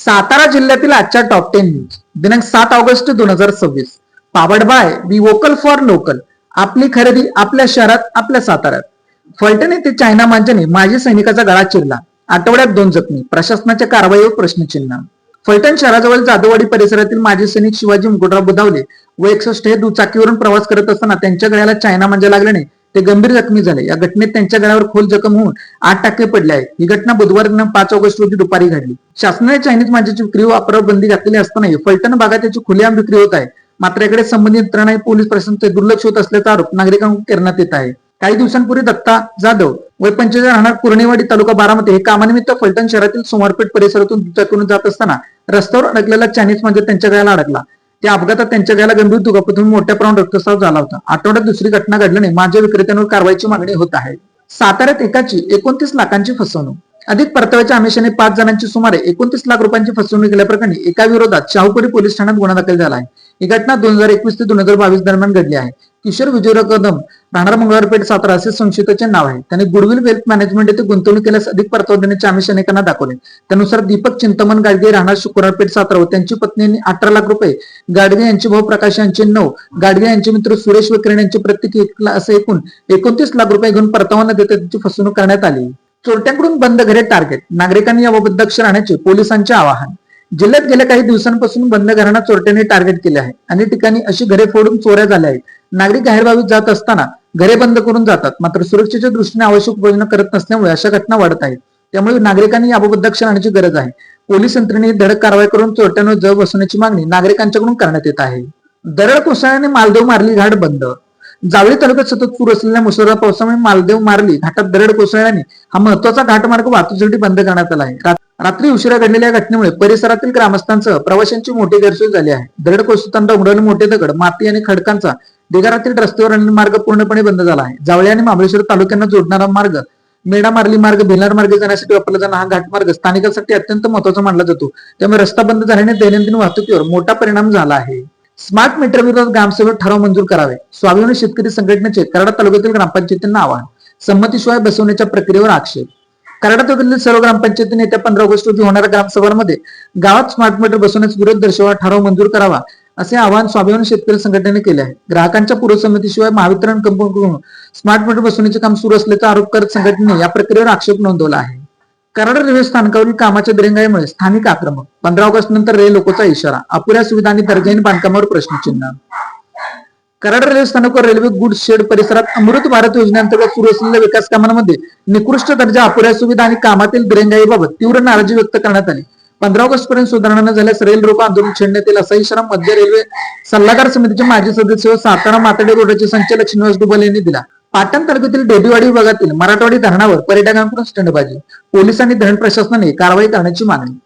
सातारा जिल्ह्यातील आजच्या top 10 news दिनांक 7 August 2026. Powered by be vocal for local. आपली खरेदी आपल्या शहरात, आपल्या साताऱ्यात. फलटण येथे चायना मांजाने माजी सैनिकाचा गळा चिरला. आठवड्यात 2 जखमी. प्रशासनाच्या कारवाईवर प्रश्नचिन्ह. फलटण शहराजवळ जाधववाडी परिसरातील माजी सैनिक शिवाजी मुकुटराव बुधावले व 61 हे दुचाकीवरून प्रवास करत असताना त्यांच्या गळ्याला चायना मांजा लागल्याने ते गंभीर जखमी झाले. या घटनेत त्यांच्या गळ्यावर खोल जखम होऊन 8 टाके पडले आहेत. ही घटना बुधवार दिनांक 5 ऑगस्ट रोजी दुपारी घडली. शासनाने चायनीज मांजाची विक्री व वापरावर बंदी घातलेली असतानाही फलटण भागात याची खुलेआम विक्री होत आहे. मात्र याकडे संबंधित यंत्रणा पोलीस प्रशासनाचे दुर्लक्ष होत असल्याचा आरोप नागरिकांकडून करण्यात येत आहे. काही दिवसांपूर्वी दत्ता जाधव वय 45 राहणार कुरणेवाडी तालुका बारामती हे कामानिमित्त फलटण शहरातील सोमवारपेठ परिसरातून दुचाकीवरून जात असताना रस्त्यावर अडकलेला चायनीज मांजा त्यांच्या गळ्याला अडकला. त्या अपघातात त्यांच्या गळ्याला गंभीर दुखापत होऊन मोठ्या प्रमाणात रक्तस्राव झाला होता. आठवड्यात दुसरी घटना घडल्याने मांजा विक्रेत्यांवर कारवाईची मागणी होत आहे. साताऱ्यात एकाची 29 लाखांची फसवणूक. अधिक परताव्याच्या आमिषाने 5 जणांची सुमारे 29 लाख रुपयांची फसवणूक केल्याप्रकरणी एका विरोधात शाहूपुरी पोलीस ठाण्यात गुन्हा दाखल झाला आहे. ही घटना 2021 ते 2022 दरम्यान घडली आहे. किशोर विजयराव कदम राहणार मंगळवारपेठ सातारा असे संशयिताचे नाव आहे. त्याने गुडविल वेल्थ मॅनेजमेंट येथे गुंतवणूक केल्यास अधिक परतावा देण्याचे आमिष अनेकांना दाखवले. त्यानुसार दीपक चिंतमन गाडगे राहणार शुक्रवारपेठ सातारा व त्यांची पत्नी यांनी 18 लाख रुपये, गाडगे यांचे भाऊ प्रकाश यांचे 9, गाडगे यांचे मित्र सुरेश वकिरण यांचे प्रत्येकी 1 लाख असे एकूण 29 लाख रुपये घेऊन परतावा न देता त्यांची फसवणूक करण्यात आली. चोरट्यांकडून बंद घरे टार्गेट. नागरिकांनी याबाबत दक्ष राहण्याचे पोलिसांचे आवाहन. जिल्ह्यात गेल्या काही दिवसांपासून बंद घरांना चोरट्यांनी टार्गेट केले आहे. अनेक ठिकाणी अशी घरे फोडून चोऱ्या झाल्या आहेत. नागरिक बाहेरगावी जात असताना घरे बंद करून जातात, मात्र सुरक्षेच्या दृष्टीने आवश्यक उपाययोजना करत नसल्यामुळे अशा घटना वाढत आहेत. त्यामुळे नागरिकांनी याबाबत दक्ष राहण्याची गरज आहे. पोलीस यंत्रणेने धडक कारवाई करून चोरट्यांवर जबाब बसवण्याची मागणी नागरिकांच्याकडून करण्यात येत आहे. दरड कोसळल्याने मालदेव मार्ली घाट बंद. जावळी तालुक्यात सतत सुरू असलेल्या मुसळधार पावसामुळे मालदेव मार्ली घाटात दरड कोसळल्याने हा महत्वाचा घाटमार्ग वाहतुकीसाठी बंद करण्यात आला आहे. रात्री उशिरा घडलेल्या घटनेमुळे परिसरातील ग्रामस्थांसह प्रवाशांची मोठी गैरसोय झाली आहे. दरड कोसळताना उडवलेले मोठे दगड, माती आणि खडकांचा ढिगारातील रस्त्यावर आणलेला मार्ग पूर्णपणे बंद झाला आहे. जावळी आणि महाबळेश्वर तालुक्यांना जोडणारा मार्ग मेढा मार्ली मार्ग भिलार मार्गे जाण्यासाठी वापरला जाणारा हा घाटमार्ग स्थानिकांसाठी अत्यंत महत्वाचा मानला जातो. त्यामुळे रस्ता बंद झाल्याने दैनंदिन वाहतुकीवर मोठा परिणाम झाला आहे. स्मार्ट मीटर विरोधात ग्रामसभेत ठराव मंजूर करावे. स्वाभिमानी शेतकरी संघटनेचे कराड तालुक्यातील ग्रामपंचायतींना आवाहन. संमतीशिवाय बसवण्याच्या प्रक्रियेवर आक्षेप. कराड तालुक्यातील सर्व ग्रामपंचायतींनी येत्या 15 ऑगस्ट रोजी होणाऱ्या ग्रामसभांमध्ये गावात स्मार्ट मीटर बसवण्यास विरोध दर्शवा, ठराव मंजूर करावा असे आवाहन स्वाभिमानी शेतकरी संघटनेने केले आहे. ग्राहकांच्या पूर्वसंमतीशिवाय महावितरण कंपनीकडून स्मार्ट मीटर बसवण्याचे काम सुरू असल्याचा आरोप करत संघटनेने या प्रक्रियेवर आक्षेप नोंदवला आहे. कराड रेल्वे स्थानकावरील कामाच्या दिरंगाईमुळे स्थानिक आक्रमक. 15 ऑगस्ट नंतर रेल लोकोचा इशारा. अपुऱ्या सुविधा आणि दर्जाहीन बांधकामावर प्रश्नचिन्ह. कराड रेल्वे स्थानकावर रेल्वे गुड्स शेड परिसरात अमृत भारत योजनेअंतर्गत सुरू असलेल्या विकास कामांमध्ये निकृष्ट दर्जा, अपुऱ्या सुविधा आणि कामातील दिरंगाईबाबत तीव्र नाराजी व्यक्त करण्यात आली. 15 ऑगस्ट पर्यंत सुधारणा न झाल्यास रेल रोको आंदोलन छेडण्यात येईल असा इशारा मध्य रेल्वे सल्लागार समितीचे माजी सदस्य व सातारा मातडे रोडचे संचालक श्रीनिवास डुबल यांनी दिला. पाटण तालुक्यातील डेबीवाडी विभागातील मराठवाडी धरणावर पर्यटकांकडून स्टंटबाजी. पोलिसांनी धरण प्रशासनाने कारवाई करण्याची मागणी.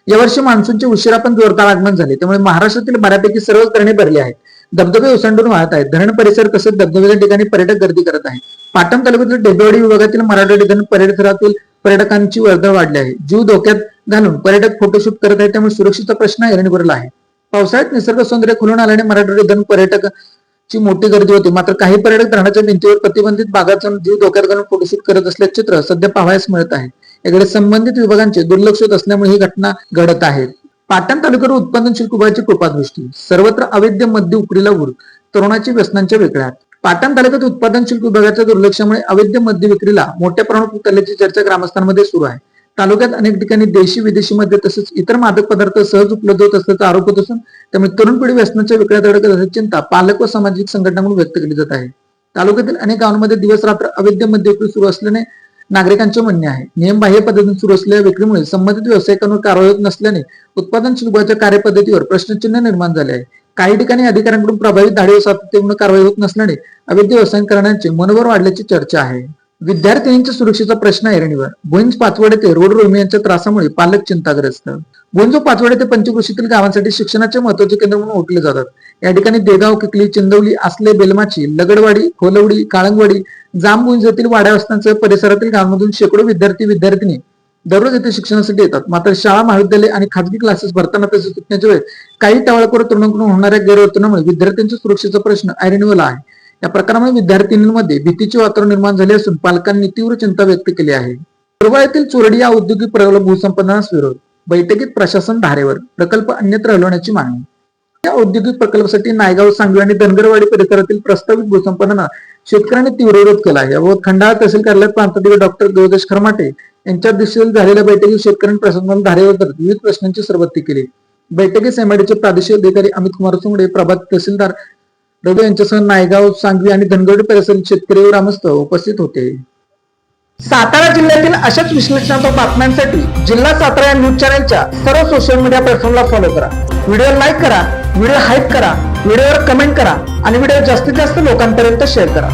यावर्षी मान्सूनचे उशिरा पण जोरदार आगमन झाले, त्यामुळे महाराष्ट्रातील बऱ्यापैकी सर्वच धरणे भरली आहेत. धबधबे ओसंडून वाहत आहेत. धरण परिसर तसेच धबधब्याच्या ठिकाणी पर्यटक गर्दी करत आहेत. पाटण तालुक्यातील डेबीवाडी विभागातील मराठवाडी धरण परिसरातील पर्यटकांची वर्दळ वाढली आहे. जीव धोक्यात घालून पर्यटक फोटोशूट करत आहेत, त्यामुळे सुरक्षेचा प्रश्न ऐरणीवरला आहे. पावसाळ्यात निसर्ग सौंदर्य खुलून आल्याने मराठवाडी धरण पर्यटकांची मोठी गर्दी होती. मात्र काही पर्यटक धरणाच्या भिंतीवर प्रतिबंधित भागात जाऊन जीव धोक्यात घालून फोटोशूट करत असल्याचे चित्र सध्या पाहावयास मिळत आहे. याकडे संबंधित विभागांचे दुर्लक्ष होत असल्यामुळे ही घटना घडत आहे. पाटण तालुक्यावर उत्पादनशील कुबाची कृपादृष्टी. सर्वत्र अवैध मद्य उकरीला उर. तरुणाची व्यसनांच्या विकळ्यात. पाटण तालुक्यात उत्पादनशील विभागाच्या दुर्लक्षामुळे अवैध मद्य विक्रीला मोठ्या प्रमाणात उतरल्याची चर्चा ग्रामस्थांमध्ये सुरू आहे. तालुक्यात अनेक ठिकाणी देशी विदेशी मद्य तसेच इतर मादक पदार्थ सहज उपलब्ध होत असल्याचा आरोप होत असून त्यामुळे तरुण पिढी व्यसनाच्या विकळ्यात अडकत असल्याची चिंता पालक व सामाजिक संघटनांकडून व्यक्त केली जात आहे. तालुक्यातील अनेक गावांमध्ये दिवस रात्र अवैध मद्य विक्री सुरू असल्याने नागरिकांचे म्हणणे आहे. नियमबाह्य पद्धतीने सुरू असलेल्या विक्रीमुळे संबंधित व्यावसायिकांवर कारवाई होत नसल्याने उत्पादनशील विभागाच्या कार्यपद्धतीवर प्रश्नचिन्ह निर्माण झाले आहे. काही ठिकाणी अधिकाऱ्यांकडून प्रभावी धाडी व सातत्यपूर्ण कारवाई होत नसल्याने अवैध व्यवसाय करण्याचे मनोबल वाढल्याची चर्चा आहे. विद्यार्थिनींच्या सुरक्षेचा प्रश्न ऐरणीवर. भुंज पाचवड ते रोड रोमियांच्या त्रासामुळे पालक चिंताग्रस्त. भुंज पाचवड ते पंचकृषीतील गावांसाठी शिक्षणाचे महत्वाचे केंद्र म्हणून ओळखले जातात. या ठिकाणी देगाव, किकली, चिंदवली, आसले, बेलमाची, लगडवाडी, खोलवडी, काळंगवाडी, जांभुंज येथील वाड्या वस्त्यांसह परिसरातील गावांमधून शेकडो विद्यार्थी दररोज येथे शिक्षणासाठी येतात. मात्र शाळा, महाविद्यालय आणि खाजगी क्लासेस भरताना तसेच सुटण्याच्या वेळी काही टवाळखोर तरुणांकडून होणाऱ्या गैरवर्तनामुळे विद्यार्थ्यांच्या सुरक्षेचा प्रश्न ऐरणीवरला आहे. या प्रकारामुळे विद्यार्थिनींमध्ये भीतीचे वातावरण निर्माण झाले असून पालकांनी तीव्र चिंता व्यक्त केली आहे. परवा येथील चोरडी या औद्योगिक प्रकल्पाला भूसंपादनास विरोध. बैठकीत प्रशासन धारेवर, प्रकल्प अन्यत्र हलवण्याची मागणी. या औद्योगिक प्रकल्पासाठी नायगाव, सांगवी आणि धनगरवाडी परिसरातील प्रस्तावित भूसंपादनाला शेतकऱ्यांनी तीव्र विरोध केला. याबाबत खंडाळा तहसील कार्यालयात प्रांताधिकारी डॉक्टर देवदेश खरमाटे यांच्या अध्यक्षतेखाली झालेल्या बैठकीत शेतकऱ्यांनी प्रशासनाला धारेवर धरत विविध प्रश्नांची सरबत्ती केली. बैठकीत एमआयडीचे प्रादेशिक अधिकारी अमित कुमार सोंगडे, प्रभात तहसीलदार रवी यांच्यासह नायगाव, सांगवी आणि धनगरवाडी परिसरातील शेतकरी व ग्रामस्थ उपस्थित होते. सातारा जिल्ह्यातील अशाच विश्लेषणात्मक बातम्यांसाठी जिल्हा सातारा या न्यूज चॅनलच्या सर्व सोशल मीडिया प्लॅटफॉर्मला फॉलो करा. व्हिडिओ लाईक करा, व्हिडिओ हाईप करा, व्हिडिओवर कमेंट करा आणि व्हिडिओ जास्तीत जास्त लोकांपर्यंत शेअर करा.